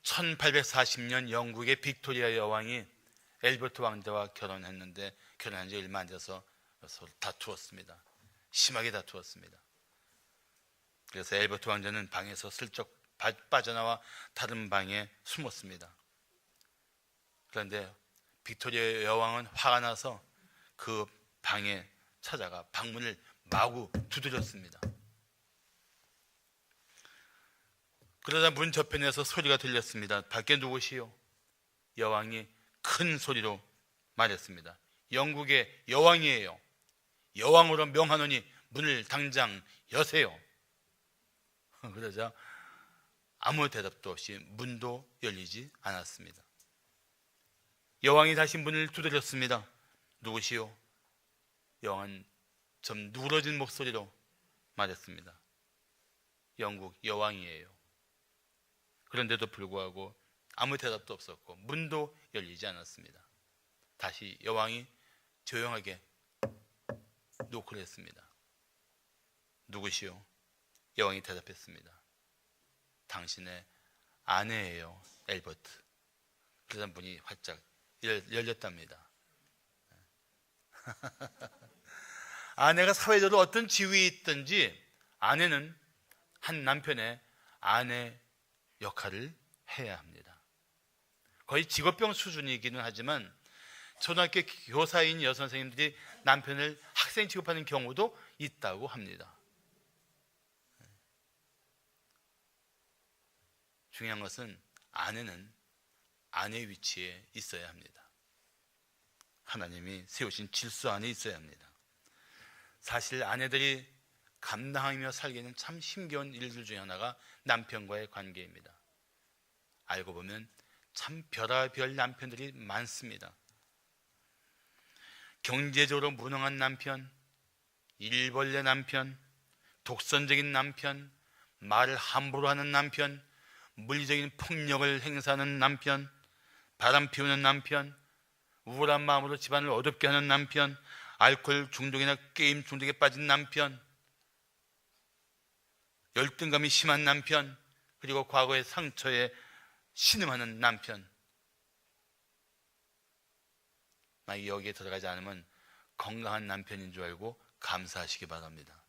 1840년 영국의 빅토리아 여왕이 엘버트 왕자와 결혼했는데 결혼한 지 얼마 안 돼서 서로 다투었습니다. 심하게 다투었습니다. 그래서 엘버트 왕자는 방에서 슬쩍 빠져나와 다른 방에 숨었습니다. 그런데 빅토리아 여왕은 화가 나서 그 방에 찾아가 방문을 마구 두드렸습니다. 그러다 문 저편에서 소리가 들렸습니다. 밖에 누구시오? 여왕이 큰 소리로 말했습니다. 영국의 여왕이에요. 여왕으로 명하노니 문을 당장 여세요. 그러자 아무 대답도 없이 문도 열리지 않았습니다. 여왕이 다시 문을 두드렸습니다. 누구시오? 여왕은 좀 누그러진 목소리로 말했습니다. 영국 여왕이에요. 그런데도 불구하고 아무 대답도 없었고 문도 열리지 않았습니다. 다시 여왕이 조용하게 노크를 했습니다. 누구시오? 여왕이 대답했습니다. 당신의 아내예요, 엘버트. 그러다 문이 활짝 열렸답니다. 아내가 사회적으로 어떤 지위에 있든지 아내는 한 남편의 아내 역할을 해야 합니다. 거의 직업병 수준이기는 하지만 초등학교 교사인 여선생님들이 남편을 학생 취급하는 경우도 있다고 합니다. 중요한 것은 아내는 아내 위치에 있어야 합니다. 하나님이 세우신 질서 안에 있어야 합니다. 사실 아내들이 감당하며 살기는 참 힘겨운 일들 중에 하나가 남편과의 관계입니다. 알고 보면 참 별의별 남편들이 많습니다. 경제적으로 무능한 남편, 일벌레 남편, 독선적인 남편, 말을 함부로 하는 남편, 물리적인 폭력을 행사하는 남편, 바람 피우는 남편, 우울한 마음으로 집안을 어둡게 하는 남편, 알코올 중독이나 게임 중독에 빠진 남편, 열등감이 심한 남편, 그리고 과거의 상처에 신음하는 남편. 만약 여기에 들어가지 않으면 건강한 남편인 줄 알고 감사하시기 바랍니다.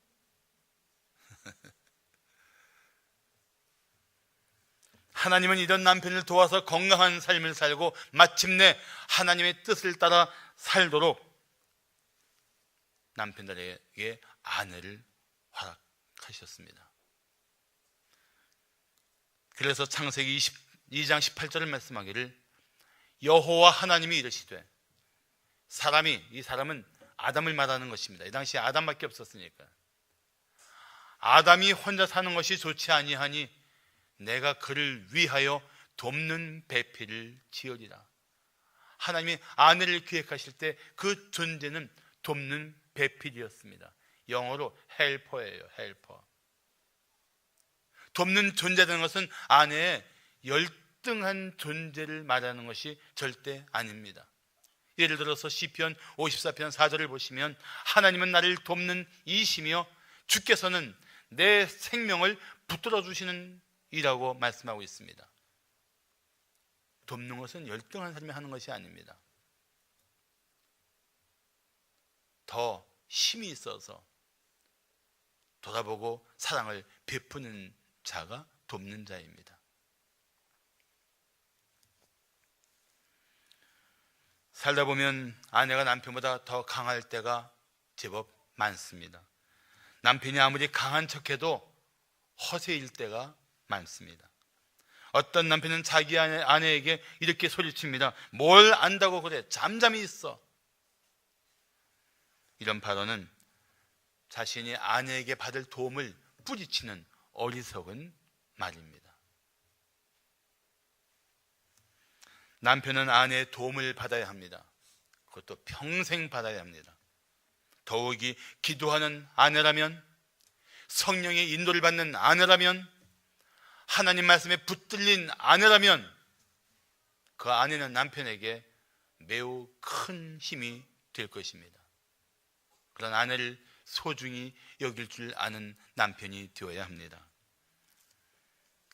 하나님은 이런 남편을 도와서 건강한 삶을 살고 마침내 하나님의 뜻을 따라 살도록 남편들에게 아내를 허락하셨습니다. 그래서 창세기 22장 18절을 말씀하기를 여호와 하나님이 이르시되 이 사람은 아담을 말하는 것입니다. 이 당시에 아담밖에 없었으니까. 아담이 혼자 사는 것이 좋지 아니하니 내가 그를 위하여 돕는 배필을 지으리라. 하나님이 아내를 기획하실 때 그 존재는 돕는 배필이었습니다. 영어로 헬퍼예요. 헬퍼. 돕는 존재라는 것은 아내의 열등한 존재를 말하는 것이 절대 아닙니다. 예를 들어서 시편 54편 4절을 보시면 하나님은 나를 돕는 이시며 주께서는 내 생명을 붙들어 주시는 이라고 말씀하고 있습니다. 돕는 것은 열등한 사람이 하는 것이 아닙니다. 더 힘이 있어서 돌아보고 사랑을 베푸는 자가 돕는 자입니다. 살다 보면 아내가 남편보다 더 강할 때가 제법 많습니다. 남편이 아무리 강한 척해도 허세일 때가 많습니다. 어떤 남편은 자기 아내에게 이렇게 소리칩니다. 뭘 안다고 그래? 잠잠히 있어. 이런 발언은 자신이 아내에게 받을 도움을 뿌리치는 어리석은 말입니다. 남편은 아내의 도움을 받아야 합니다. 그것도 평생 받아야 합니다. 더욱이 기도하는 아내라면, 성령의 인도를 받는 아내라면, 하나님 말씀에 붙들린 아내라면 그 아내는 남편에게 매우 큰 힘이 될 것입니다. 그런 아내를 소중히 여길 줄 아는 남편이 되어야 합니다.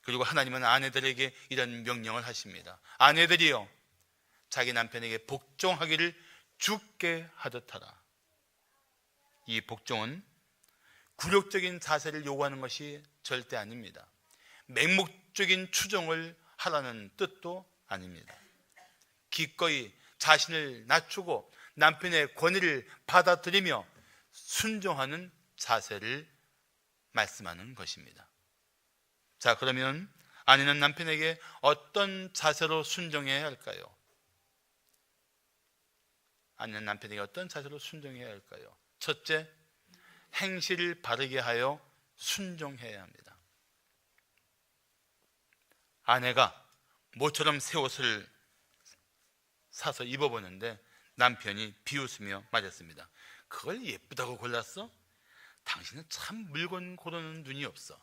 그리고 하나님은 아내들에게 이런 명령을 하십니다. 아내들이여 자기 남편에게 복종하기를 주께 하듯 하라. 이 복종은 굴욕적인 자세를 요구하는 것이 절대 아닙니다. 맹목적인 추종을 하라는 뜻도 아닙니다. 기꺼이 자신을 낮추고 남편의 권위를 받아들이며 순종하는 자세를 말씀하는 것입니다. 자, 그러면 아내는 남편에게 어떤 자세로 순종해야 할까요? 아내는 남편에게 어떤 자세로 순종해야 할까요? 첫째, 행실을 바르게 하여 순종해야 합니다. 아내가 모처럼 새 옷을 사서 입어보는데 남편이 비웃으며 맞았습니다. 그걸 예쁘다고 골랐어? 당신은 참 물건 고르는 눈이 없어.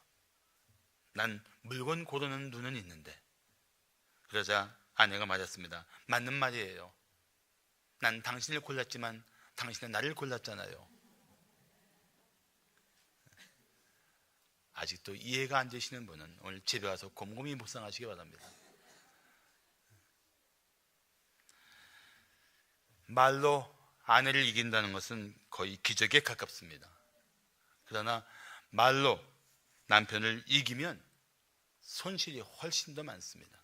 난 물건 고르는 눈은 있는데. 그러자 아내가 맞았습니다. 맞는 말이에요. 난 당신을 골랐지만 당신은 나를 골랐잖아요. 아직도 이해가 안 되시는 분은 오늘 집에 와서 곰곰이 묵상하시기 바랍니다. 말로 아내를 이긴다는 것은 거의 기적에 가깝습니다. 그러나 말로 남편을 이기면 손실이 훨씬 더 많습니다.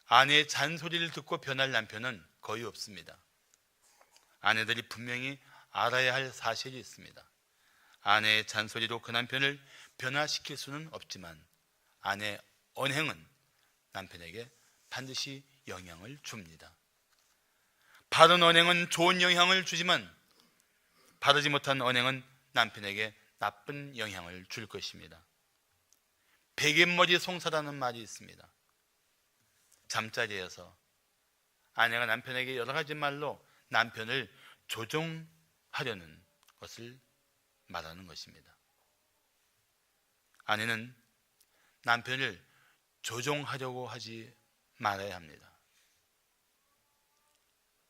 아내의 잔소리를 듣고 변할 남편은 거의 없습니다. 아내들이 분명히 알아야 할 사실이 있습니다. 아내의 잔소리로 그 남편을 변화시킬 수는 없지만 아내의 언행은 남편에게 반드시 영향을 줍니다. 바른 언행은 좋은 영향을 주지만 바르지 못한 언행은 남편에게 나쁜 영향을 줄 것입니다. 베갯머리 송사라는 말이 있습니다. 잠자리에서 아내가 남편에게 여러 가지 말로 남편을 조종하려는 것을 말하는 것입니다. 아내는 남편을 조종하려고 하지 말아야 합니다.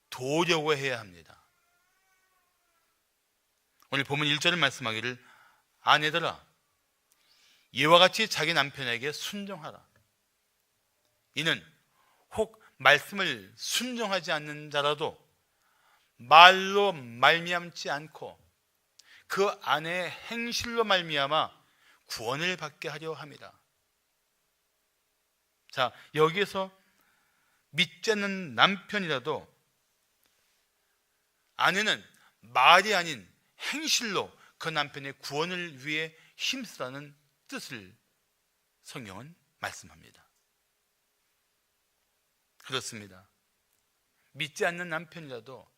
도우려고 해야 합니다. 오늘 본문 1절을 말씀하기를 아내들아 이와 같이 자기 남편에게 순종하라. 이는 혹 말씀을 순종하지 않는 자라도 말로 말미암지 않고 그 아내의 행실로 말미암아 구원을 받게 하려 함이라. 자, 여기에서 믿지 않는 남편이라도 아내는 말이 아닌 행실로 그 남편의 구원을 위해 힘쓰라는 뜻을 성경은 말씀합니다. 그렇습니다. 믿지 않는 남편이라도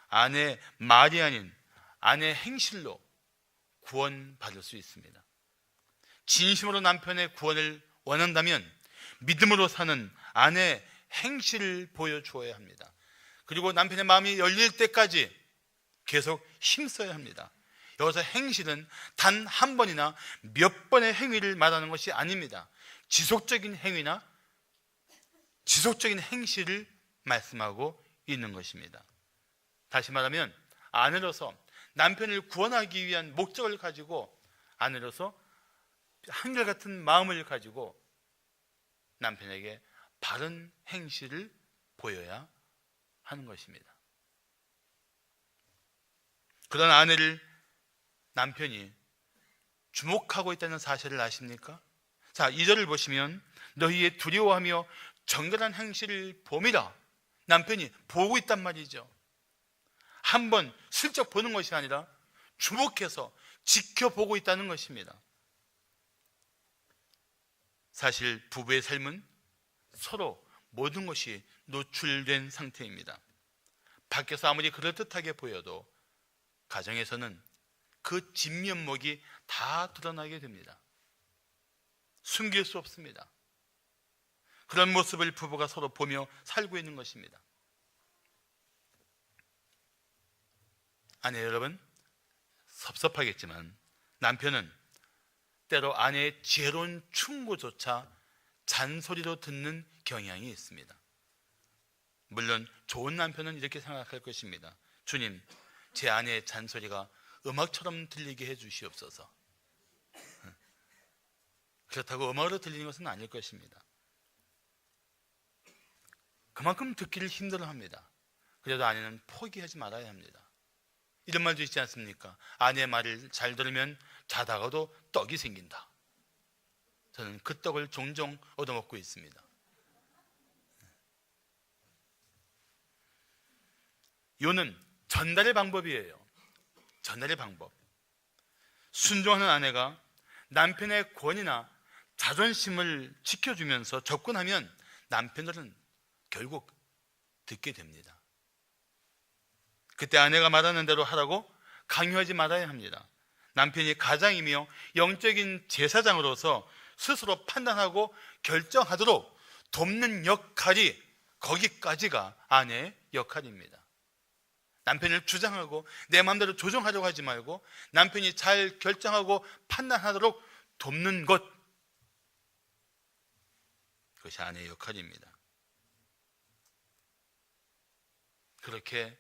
아내의 말이 아닌 아내의 행실로 구원받을 수 있습니다. 진심으로 남편의 구원을 원한다면 믿음으로 사는 아내의 행실을 보여주어야 합니다. 그리고 남편의 마음이 열릴 때까지 계속 힘써야 합니다. 여기서 행실은 단 한 번이나 몇 번의 행위를 말하는 것이 아닙니다. 지속적인 행위나 지속적인 행실을 말씀하고 있는 것입니다. 다시 말하면 아내로서 남편을 구원하기 위한 목적을 가지고 아내로서 한결같은 마음을 가지고 남편에게 바른 행실을 보여야 하는 것입니다. 그런 아내를 남편이 주목하고 있다는 사실을 아십니까? 자, 2절을 보시면 너희의 두려워하며 정결한 행실을 봄이라. 남편이 보고 있단 말이죠. 한번 슬쩍 보는 것이 아니라 주목해서 지켜보고 있다는 것입니다. 사실 부부의 삶은 서로 모든 것이 노출된 상태입니다. 밖에서 아무리 그럴듯하게 보여도 가정에서는 그 진면목이 다 드러나게 됩니다. 숨길 수 없습니다. 그런 모습을 부부가 서로 보며 살고 있는 것입니다. 아내 여러분, 섭섭하겠지만 남편은 때로 아내의 지혜로운 충고조차 잔소리로 듣는 경향이 있습니다. 물론 좋은 남편은 이렇게 생각할 것입니다. 주님, 제 아내의 잔소리가 음악처럼 들리게 해 주시옵소서. 그렇다고 음악으로 들리는 것은 아닐 것입니다. 그만큼 듣기를 힘들어합니다. 그래도 아내는 포기하지 말아야 합니다. 이런 말도 있지 않습니까? 아내의 말을 잘 들으면 자다가도 떡이 생긴다. 저는 그 떡을 종종 얻어먹고 있습니다. 요는 전달의 방법이에요. 전달의 방법. 순종하는 아내가 남편의 권위나 자존심을 지켜주면서 접근하면 남편들은 결국 듣게 됩니다. 그때 아내가 말하는 대로 하라고 강요하지 말아야 합니다. 남편이 가장이며 영적인 제사장으로서 스스로 판단하고 결정하도록 돕는 역할이, 거기까지가 아내의 역할입니다. 남편을 주장하고 내 마음대로 조정하려고 하지 말고 남편이 잘 결정하고 판단하도록 돕는 것, 그것이 아내의 역할입니다. 그렇게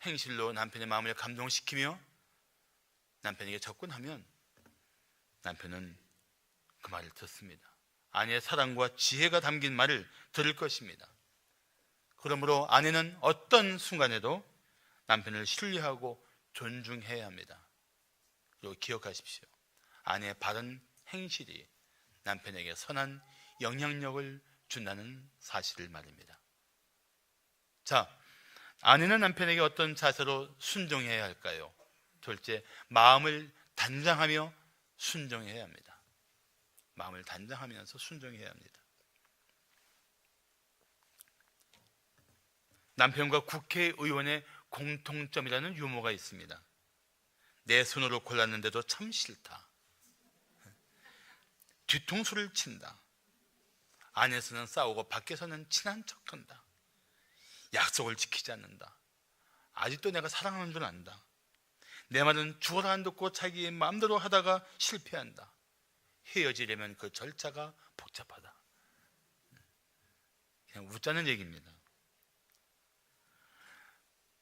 행실로 남편의 마음을 감동시키며 남편에게 접근하면 남편은 그 말을 듣습니다. 아내의 사랑과 지혜가 담긴 말을 들을 것입니다. 그러므로 아내는 어떤 순간에도 남편을 신뢰하고 존중해야 합니다. 그리고 기억하십시오. 아내의 바른 행실이 남편에게 선한 영향력을 준다는 사실을 말입니다. 자, 아내는 남편에게 어떤 자세로 순종해야 할까요? 둘째, 마음을 단장하며 순종해야 합니다. 마음을 단장하면서 순종해야 합니다. 남편과 국회의원의 공통점이라는 유머가 있습니다. 내 손으로 골랐는데도 참 싫다. 뒤통수를 친다. 안에서는 싸우고 밖에서는 친한 척한다. 약속을 지키지 않는다. 아직도 내가 사랑하는 줄 안다. 내 말은 죽어라 안 듣고 자기의 마음대로 하다가 실패한다. 헤어지려면 그 절차가 복잡하다. 그냥 웃자는 얘기입니다.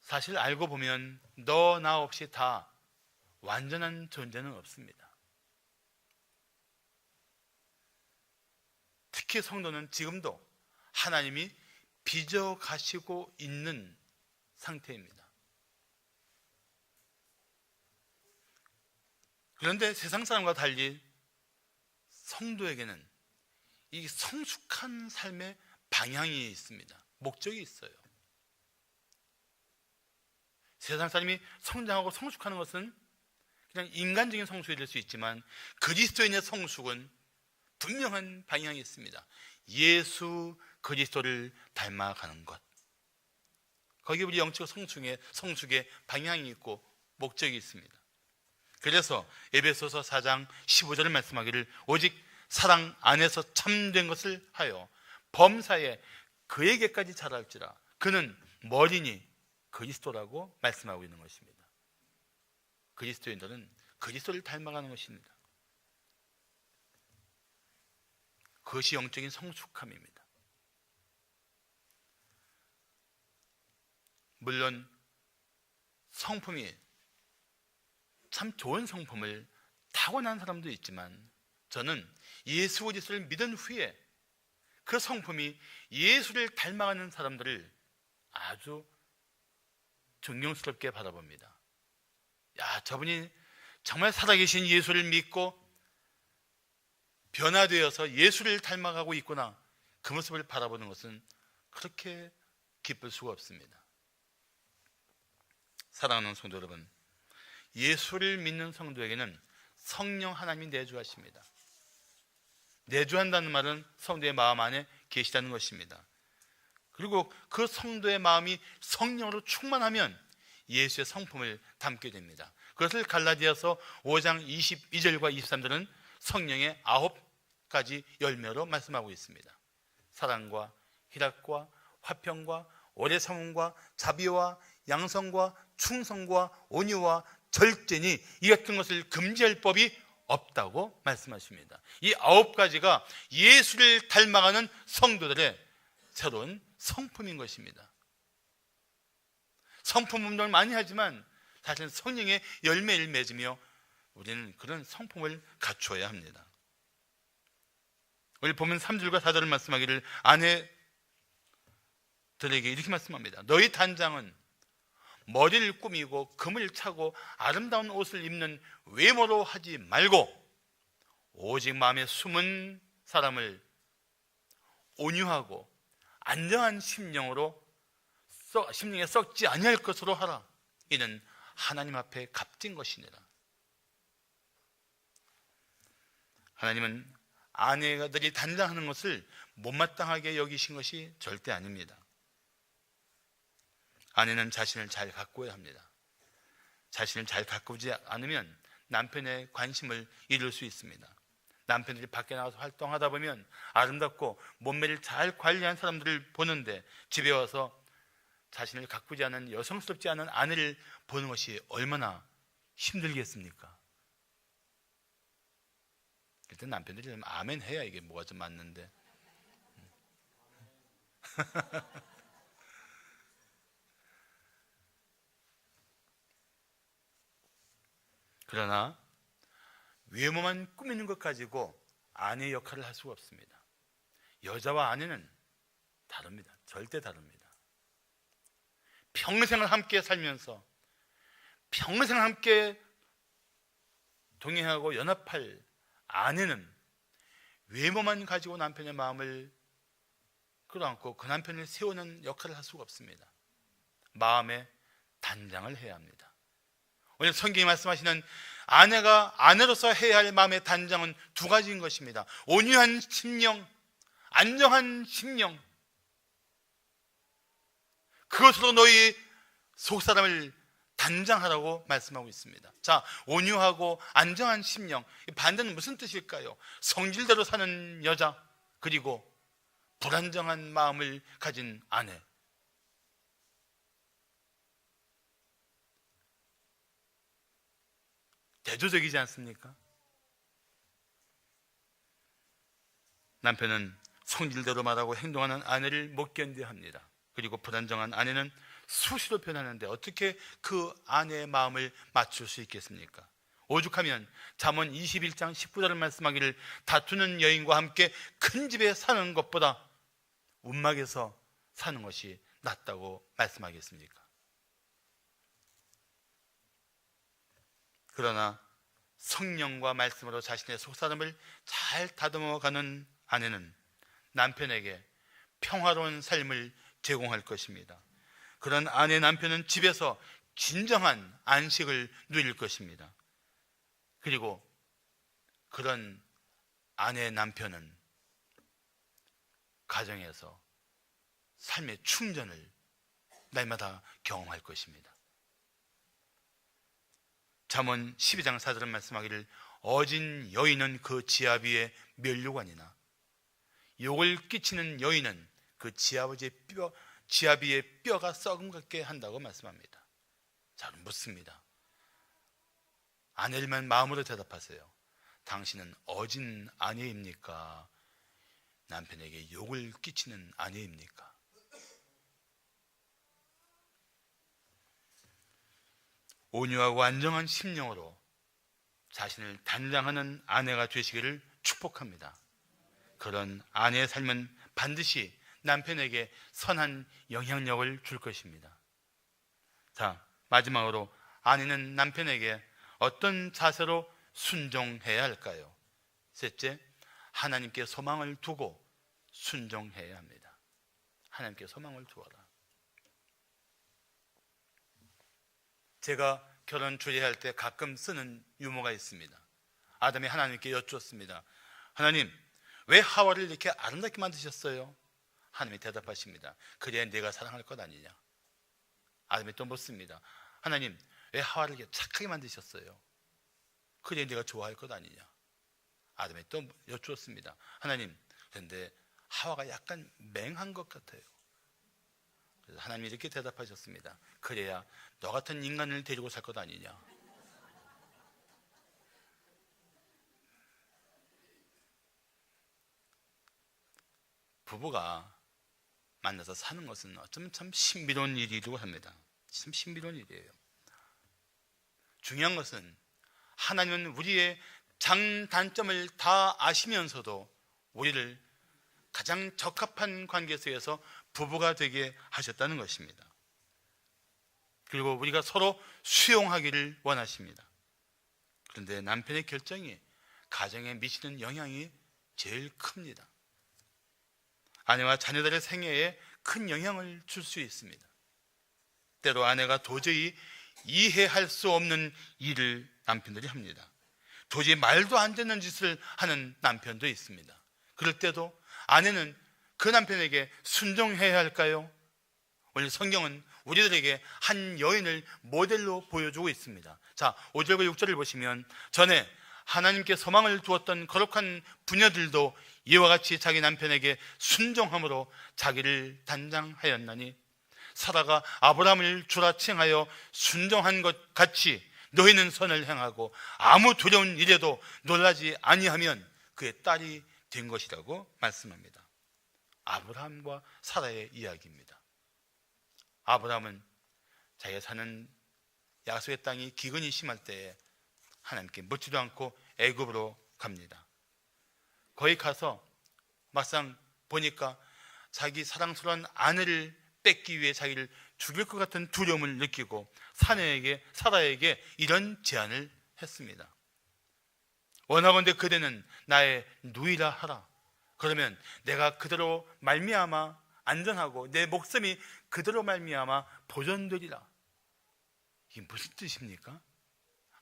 사실 알고 보면 너 나 없이 다 완전한 존재는 없습니다. 특히 성도는 지금도 하나님이 빚어 가시고 있는 상태입니다. 그런데 세상 사람과 달리 성도에게는 이 성숙한 삶의 방향이 있습니다. 목적이 있어요. 세상 사람이 성장하고 성숙하는 것은 그냥 인간적인 성숙이 될 수 있지만 그리스도인의 성숙은 분명한 방향이 있습니다. 예수 그리스도를 닮아가는 것. 거기에 우리 영적 성숙의 방향이 있고 목적이 있습니다. 그래서 에베소서 4장 15절을 말씀하기를 오직 사랑 안에서 참된 것을 하여 범사에 그에게까지 자랄지라. 그는 머리니 그리스도라고 말씀하고 있는 것입니다. 그리스도인들은 그리스도를 닮아가는 것입니다. 그것이 영적인 성숙함입니다. 물론 성품이 참 좋은 성품을 타고난 사람도 있지만 저는 예수 그리스도를 믿은 후에 그 성품이 예수를 닮아가는 사람들을 아주 존경스럽게 바라봅니다. 야, 저분이 정말 살아계신 예수를 믿고 변화되어서 예수를 닮아가고 있구나. 그 모습을 바라보는 것은 그렇게 기쁠 수가 없습니다. 사랑하는 성도 여러분, 예수를 믿는 성도에게는 성령 하나님이 내주하십니다. 내주한다는 말은 성도의 마음 안에 계시다는 것입니다. 그리고 그 성도의 마음이 성령으로 충만하면 예수의 성품을 담게 됩니다. 그것을 갈라디아서 5장 22절과 23절은 성령의 9가지 열매로 말씀하고 있습니다. 사랑과 희락과 화평과 오래 참음과 자비와 양성과 충성과 온유와 절제니 이 같은 것을 금지할 법이 없다고 말씀하십니다. 이 9가지가 예수를 닮아가는 성도들의 새로운 성품인 것입니다. 성품 운동을 많이 하지만 사실 성령의 열매를 맺으며 우리는 그런 성품을 갖추어야 합니다. 오늘 보면 3절과 4절을 말씀하기를 아내들에게 이렇게 말씀합니다. 너희 단장은 머리를 꾸미고 금을 차고 아름다운 옷을 입는 외모로 하지 말고 오직 마음에 숨은 사람을 온유하고 안정한 심령에 썩지 아니할 것으로 하라. 이는 하나님 앞에 값진 것이니라. 하나님은 아내들이 단장하는 것을 못마땅하게 여기신 것이 절대 아닙니다. 아내는 자신을 잘 가꾸어야 합니다. 자신을 잘 가꾸지 않으면 남편의 관심을 잃을 수 있습니다. 남편들이 밖에 나가서 활동하다 보면 아름답고 몸매를 잘 관리한 사람들을 보는데 집에 와서 자신을 가꾸지 않은 여성스럽지 않은 아내를 보는 것이 얼마나 힘들겠습니까? 일단 남편들이 좀 아멘 해야 이게 뭐가 좀 맞는데. 그러나 외모만 꾸미는 것 가지고 아내의 역할을 할 수가 없습니다. 여자와 아내는 다릅니다. 절대 다릅니다. 평생을 함께 살면서 평생 함께 동행하고 연합할 아내는 외모만 가지고 남편의 마음을 끌어안고 그 남편을 세우는 역할을 할 수가 없습니다. 마음의 단장을 해야 합니다. 오늘 성경이 말씀하시는 아내가 아내로서 해야 할 마음의 단장은 두 가지인 것입니다. 온유한 심령, 안정한 심령. 그것으로 너희 속사람을 단장하라고 말씀하고 있습니다. 자, 온유하고 안정한 심령, 반대는 무슨 뜻일까요? 성질대로 사는 여자, 그리고 불안정한 마음을 가진 아내. 대조적이지 않습니까? 남편은 성질대로 말하고 행동하는 아내를 못 견뎌야 합니다. 그리고 불안정한 아내는 수시로 변하는데 어떻게 그 아내의 마음을 맞출 수 있겠습니까? 오죽하면 잠언 21장 19절을 말씀하기를 다투는 여인과 함께 큰 집에 사는 것보다 움막에서 사는 것이 낫다고 말씀하겠습니까? 그러나 성령과 말씀으로 자신의 속사람을 잘 다듬어가는 아내는 남편에게 평화로운 삶을 제공할 것입니다. 그런 아내 남편은 집에서 진정한 안식을 누릴 것입니다. 그리고 그런 아내 남편은 가정에서 삶의 충전을 날마다 경험할 것입니다. 잠언 12장 4절은 말씀하기를 어진 여인은 그 지아 위에 면류관이나 욕을 끼치는 여인은 그 지아 위의 뼈가 썩음 같게 한다고 말씀합니다. 저는 묻습니다. 아내들만 마음으로 대답하세요. 당신은 어진 아내입니까? 남편에게 욕을 끼치는 아내입니까? 온유하고 안정한 심령으로 자신을 단장하는 아내가 되시기를 축복합니다. 그런 아내의 삶은 반드시 남편에게 선한 영향력을 줄 것입니다. 자, 마지막으로 아내는 남편에게 어떤 자세로 순종해야 할까요? 셋째, 하나님께 소망을 두고 순종해야 합니다. 하나님께 소망을 두어라. 제가 결혼 주례할 때 가끔 쓰는 유머가 있습니다. 아담이 하나님께 여쭈었습니다. 하나님, 왜 하와를 이렇게 아름답게 만드셨어요? 하나님이 대답하십니다. 그래야 내가 사랑할 것 아니냐. 아담이 또 묻습니다. 하나님, 왜 하와를 이렇게 착하게 만드셨어요? 그래야 내가 좋아할 것 아니냐. 아담이 또 여쭈었습니다. 하나님, 그런데 하와가 약간 맹한 것 같아요. 그래서 하나님이 이렇게 대답하셨습니다. 그래야 너 같은 인간을 데리고 살 것 아니냐. 부부가 만나서 사는 것은 어쩌면 참 신비로운 일이라고 합니다. 참 신비로운 일이에요. 중요한 것은 하나님은 우리의 장단점을 다 아시면서도 우리를 가장 적합한 관계 속에서 부부가 되게 하셨다는 것입니다. 그리고 우리가 서로 수용하기를 원하십니다. 그런데 남편의 결정이 가정에 미치는 영향이 제일 큽니다. 아내와 자녀들의 생애에 큰 영향을 줄 수 있습니다. 때로 아내가 도저히 이해할 수 없는 일을 남편들이 합니다. 도저히 말도 안 되는 짓을 하는 남편도 있습니다. 그럴 때도 아내는 그 남편에게 순종해야 할까요? 오늘 성경은 우리들에게 한 여인을 모델로 보여주고 있습니다. 자, 5절과 6절을 보시면, 전에 하나님께 소망을 두었던 거룩한 부녀들도 이와 같이 자기 남편에게 순종함으로 자기를 단장하였나니, 사라가 아브라함을 주라 칭하여 순종한 것 같이 너희는 선을 행하고 아무 두려운 일에도 놀라지 아니하면 그의 딸이 된 것이라고 말씀합니다. 아브라함과 사라의 이야기입니다. 아브라함은 자기가 사는 약속의 땅이 기근이 심할 때에 하나님께 묻지도 않고 애굽으로 갑니다. 거기 가서 막상 보니까 자기 사랑스러운 아내를 뺏기 위해 자기를 죽일 것 같은 두려움을 느끼고 사라에게 이런 제안을 했습니다. 원하건대 그대는 나의 누이라 하라. 그러면 내가 그대로 말미암아 안전하고 내 목숨이 그대로 말미암아 보존되리라. 이게 무슨 뜻입니까?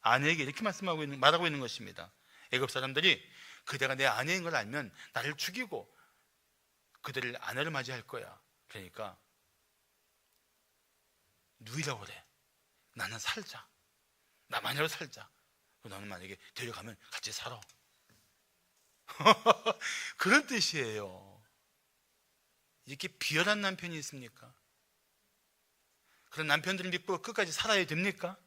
아내에게 이렇게 말하고 있는 것입니다. 애굽 사람들이 그대가 내 아내인 걸 알면 나를 죽이고 그대를 아내를 맞이할 거야. 그러니까 누이라고 그래. 나는 살자. 나만이라도 살자. 너는 만약에 데려가면 같이 살아. 그런 뜻이에요. 이렇게 비열한 남편이 있습니까? 그런 남편들을 믿고 끝까지 살아야 됩니까?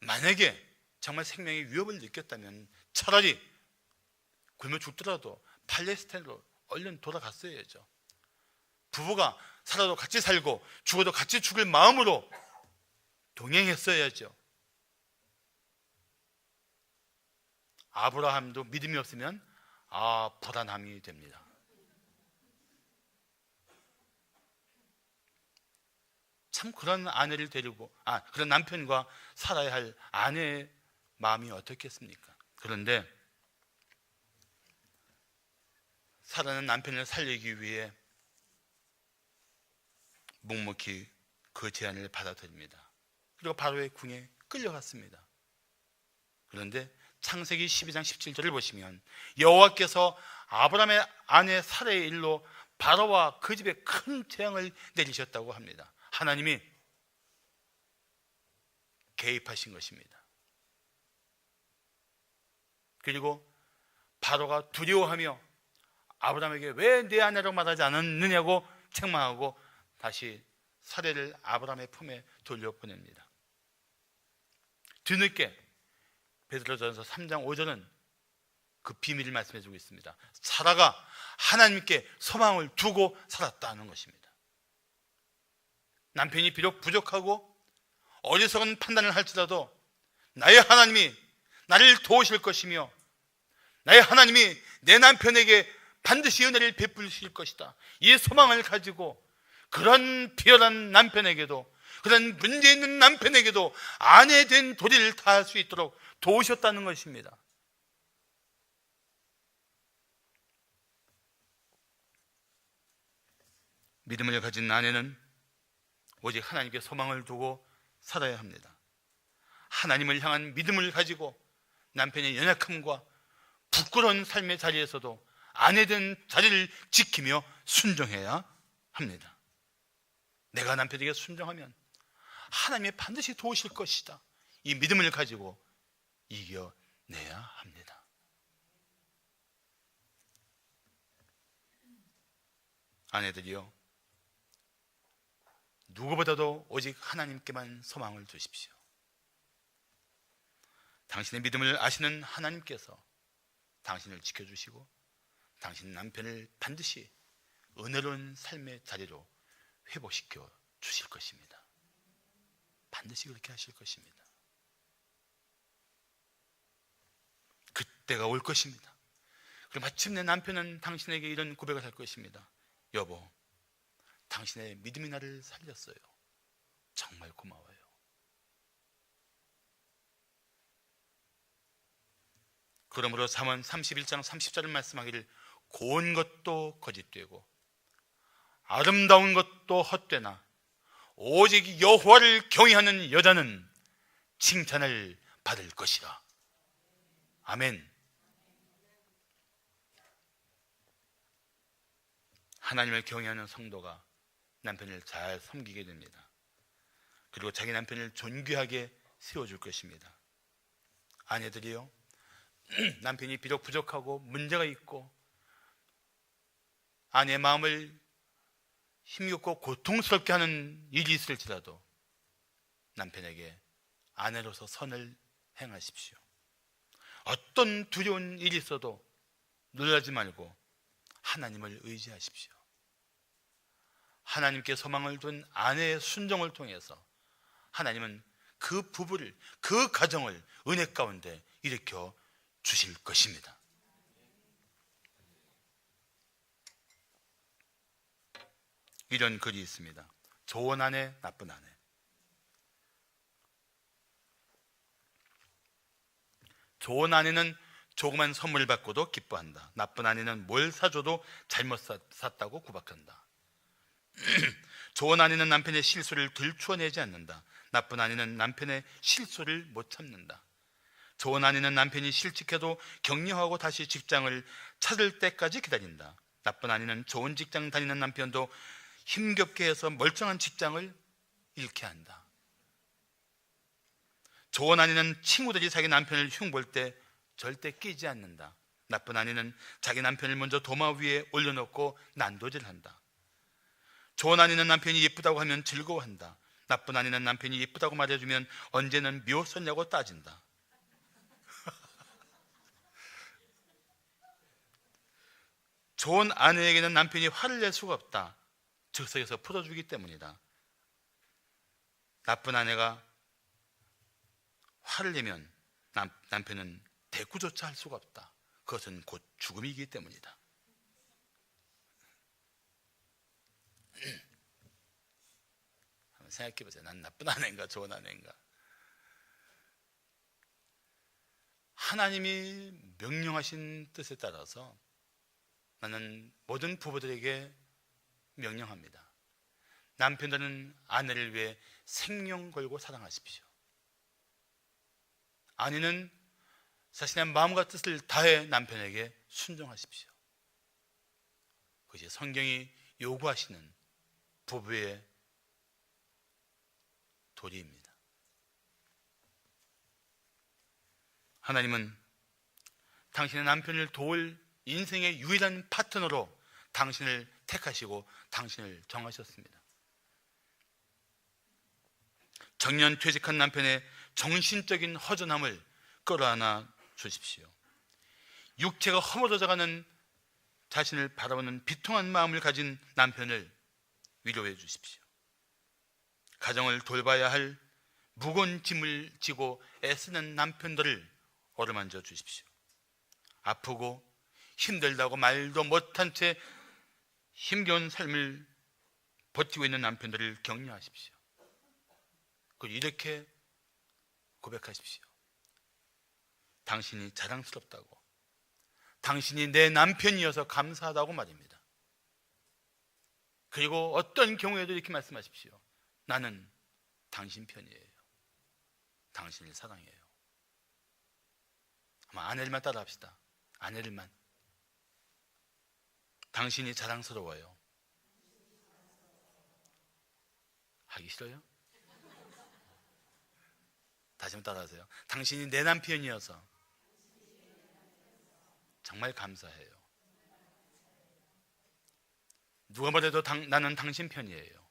만약에 정말 생명의 위협을 느꼈다면 차라리 굶어 죽더라도 팔레스타인으로 얼른 돌아갔어야죠. 부부가 살아도 같이 살고 죽어도 같이 죽을 마음으로 동행했어야죠. 아브라함도 믿음이 없으면 불안함이 됩니다. 참 그런 아내를 데리고 그런 남편과 살아야 할 아내의 마음이 어떻겠습니까? 그런데 사라는 남편을 살리기 위해 묵묵히 그 제안을 받아들입니다. 그리고 바로의 궁에 끌려갔습니다. 그런데 창세기 12장 17절을 보시면 여호와께서 아브라함의 아내 사라의 일로 바로와 그 집에 큰 재앙을 내리셨다고 합니다. 하나님이 개입하신 것입니다. 그리고 바로가 두려워하며 아브라함에게 왜 내 아내라고 말하지 않았느냐고 책망하고 다시 사례를 아브라함의 품에 돌려보냅니다. 뒤늦게 베드로전서 3장 5절은 그 비밀을 말씀해주고 있습니다. 사라가 하나님께 소망을 두고 살았다는 것입니다. 남편이 비록 부족하고 어리석은 판단을 할지라도 나의 하나님이 나를 도우실 것이며 나의 하나님이 내 남편에게 반드시 은혜를 베푸실 것이다. 이 소망을 가지고 그런 비열한 남편에게도, 그런 문제 있는 남편에게도 아내 된 도리를 다할 수 있도록 도우셨다는 것입니다. 믿음을 가진 아내는 오직 하나님께 소망을 두고 살아야 합니다. 하나님을 향한 믿음을 가지고 남편의 연약함과 부끄러운 삶의 자리에서도 아내된 자리를 지키며 순종해야 합니다. 내가 남편에게 순종하면 하나님이 반드시 도우실 것이다. 이 믿음을 가지고 이겨내야 합니다. 아내들이요, 누구보다도 오직 하나님께만 소망을 두십시오. 당신의 믿음을 아시는 하나님께서 당신을 지켜주시고 당신 남편을 반드시 은혜로운 삶의 자리로 회복시켜 주실 것입니다. 반드시 그렇게 하실 것입니다. 때가 올 것입니다. 그리고 마침내 남편은 당신에게 이런 고백을 할 것입니다. 여보, 당신의 믿음이 나를 살렸어요. 정말 고마워요. 그러므로 잠언 31장 30절을 말씀하기를 고운 것도 거짓되고 아름다운 것도 헛되나 오직 여호와를 경외하는 여자는 칭찬을 받을 것이라. 아멘. 하나님을 경외하는 성도가 남편을 잘 섬기게 됩니다. 그리고 자기 남편을 존귀하게 세워줄 것입니다. 아내들이요, 남편이 비록 부족하고 문제가 있고 아내의 마음을 힘겹고 고통스럽게 하는 일이 있을지라도 남편에게 아내로서 선을 행하십시오. 어떤 두려운 일이 있어도 놀라지 말고 하나님을 의지하십시오. 하나님께 소망을 둔 아내의 순종을 통해서 하나님은 그 부부를, 그 가정을 은혜 가운데 일으켜 주실 것입니다. 이런 글이 있습니다. 좋은 아내, 나쁜 아내. 좋은 아내는 조그만 선물을 받고도 기뻐한다. 나쁜 아내는 뭘 사줘도 잘못 샀다고 구박한다. 좋은 아내는 남편의 실수를 들추어내지 않는다. 나쁜 아내는 남편의 실수를 못 참는다. 좋은 아내는 남편이 실직해도 격려하고 다시 직장을 찾을 때까지 기다린다. 나쁜 아내는 좋은 직장 다니는 남편도 힘겹게 해서 멀쩡한 직장을 잃게 한다. 좋은 아내는 친구들이 자기 남편을 흉볼 때 절대 끼지 않는다. 나쁜 아내는 자기 남편을 먼저 도마 위에 올려놓고 난도질한다. 좋은 아내는 남편이 예쁘다고 하면 즐거워한다. 나쁜 아내는 남편이 예쁘다고 말해주면 언제는 미웠었냐고 따진다. 좋은 아내에게는 남편이 화를 낼 수가 없다. 즉석에서 풀어주기 때문이다. 나쁜 아내가 화를 내면 남편은 대꾸조차 할 수가 없다. 그것은 곧 죽음이기 때문이다. 한번 생각해 보세요. 난 나쁜 아내인가 좋은 아내인가? 하나님이 명령하신 뜻에 따라서 나는 모든 부부들에게 명령합니다. 남편들은 아내를 위해 생명 걸고 사랑하십시오. 아내는 자신의 마음과 뜻을 다해 남편에게 순종하십시오. 그것이 성경이 요구하시는 부부의 도리입니다. 하나님은 당신의 남편을 도울 인생의 유일한 파트너로 당신을 택하시고 당신을 정하셨습니다. 정년 퇴직한 남편의 정신적인 허전함을 끌어안아 주십시오. 육체가 허물어져가는 자신을 바라보는 비통한 마음을 가진 남편을 위로해 주십시오. 가정을 돌봐야 할 무거운 짐을 지고 애쓰는 남편들을 어루만져 주십시오. 아프고 힘들다고 말도 못한 채 힘겨운 삶을 버티고 있는 남편들을 격려하십시오. 그리고 이렇게 고백하십시오. 당신이 자랑스럽다고, 당신이 내 남편이어서 감사하다고 말입니다. 그리고 어떤 경우에도 이렇게 말씀하십시오. 나는 당신 편이에요. 당신을 사랑해요. 아마 아내들만 따라합시다. 아내들만. 당신이 자랑스러워요. 하기 싫어요? 다시 한번 따라하세요. 당신이 내 남편이어서 정말 감사해요. 누가 뭐래도 나는 당신 편이에요.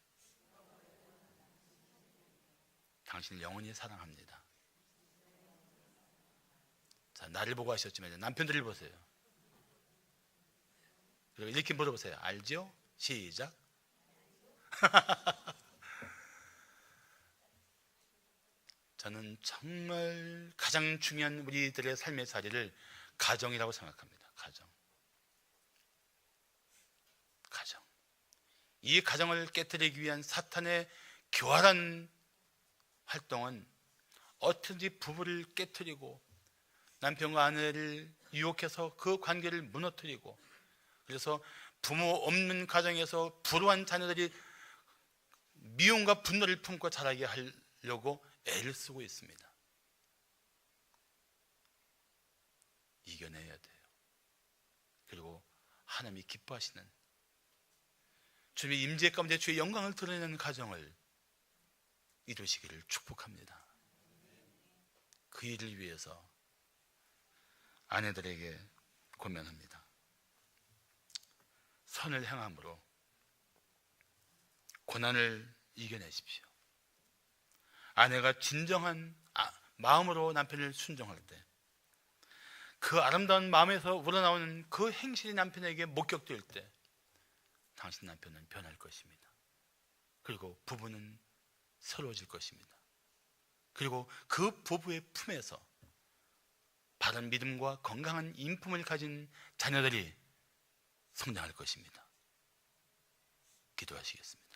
당신을 영원히 사랑합니다. 자, 나를 보고 하셨지만 남편들을 보세요. 그리고 이렇게 물어보세요. 알죠? 시작. 저는 정말 가장 중요한 우리들의 삶의 자리를 가정이라고 생각합니다. 가정. 이 가정을 깨뜨리기 위한 사탄의 교활한 활동은 어떻게든지 부부를 깨뜨리고 남편과 아내를 유혹해서 그 관계를 무너뜨리고, 그래서 부모 없는 가정에서 불우한 자녀들이 미움과 분노를 품고 자라게 하려고 애를 쓰고 있습니다. 이겨내야 돼요. 그리고 하나님이 기뻐하시는 주님의 임재 가운데 주의 영광을 드러내는 가정을 이루시기를 축복합니다. 그 일을 위해서 아내들에게 권면합니다. 선을 행함으로 고난을 이겨내십시오. 아내가 진정한 마음으로 남편을 순종할 때 그 아름다운 마음에서 우러나오는 그 행실이 남편에게 목격될 때 당신 남편은 변할 것입니다. 그리고 부부는 새로워질 것입니다. 그리고 그 부부의 품에서 바른 믿음과 건강한 인품을 가진 자녀들이 성장할 것입니다. 기도하시겠습니다.